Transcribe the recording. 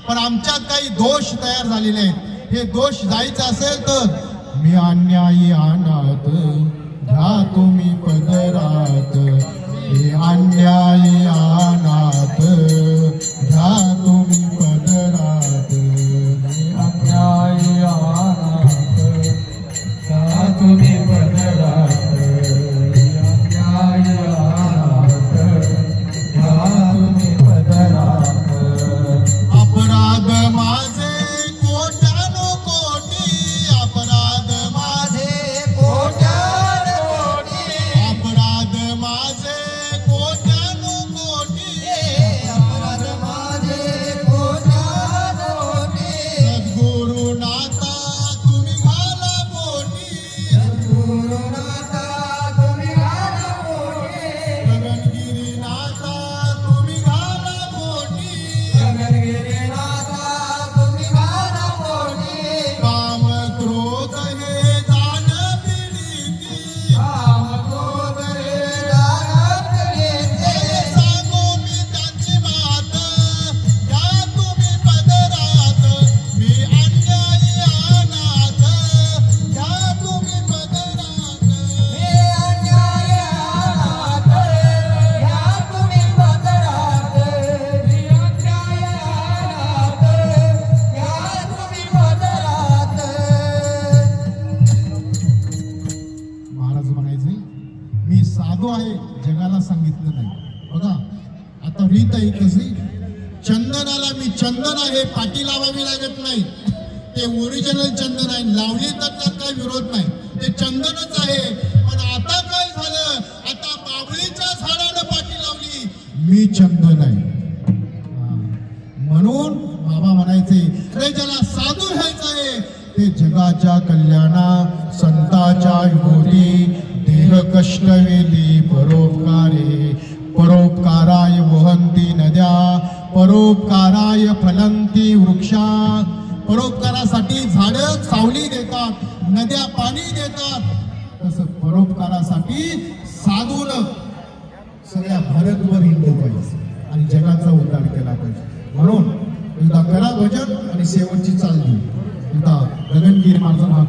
पण आमच्यात काही दोष तयार झालेले आहेत. हे दोष जायचं असेल तर मी अन्यायी अनाथ घ्या तुम्ही पदरात, मी अन्यायी अनाथ घ्या तुम्ही पदरात, मी अन्यायी अनाथ घ्या तुम्ही पदरात, अन्यायी अनाथ घ्या तुम्ही पदरात. अपराध माझे कोट्यानो कोटी, अपराध माझे कोट्यानो कोटी, अपराध माझे कोट्यानो कोटी, अपराध माझे कोट्यानो कोटी. सद्गुरुनाथा तुम्ही घाला पोटी, सद्गुरुनाथा तुम्ही घाला पोटी, गगनगिरीनाथा तुम्ही घाला पोटी, गगनगिरीनाथा तुम्ही घाला पोटी. काम क्रोध हे दान पिढीती, काम क्रोध हे दान पिढीती. सांगू मी त्यांची मात घ्या तुम्ही पदरात, मी अन्यायी अनाथ घ्या तुम्ही पदरात, मी अन्यायी अनाथ घ्या तुम्ही पदरात, मी अन्यायी अनाथ घ्या तुम्ही पदरात. महाराज म्हणायचे मी साधू आहे, जगाला सांगितलं नाही. बघा आता रीत आहे कशी, चंदनाला मी चंदन आहे पाठी लावावी लागत नाही, ते ओरिजिनल चंदन आहे, लावली तर त्यात काही विरोध नाही, ते चंदनच आहे. पण आता काय झालं, आता बाबळीच्या झाडाला पाठी लावली, मी चंदन आहे. म्हणून बाबा म्हणायचे रे ज्याला साधू व्हायचं आहे ते जगाच्या कल्याणा संताच्या विभूती, देह कष्ट वेली परोपकारे, परोपकाराय वहंती नद्या, परोपकाराय फलंती वृक्षा. परोपकारासाठी झाडं सावली देतात, नद्या पाणी देतात, तसं परोपकारासाठी साधून सगळ्या भारतभर हिंडलं पाहिजे आणि जगाचा उद्धार केला पाहिजे. म्हणून एकदा करा भजन आणि शेवटची चाल देऊ. एकदा गगनगिरी माझं नाव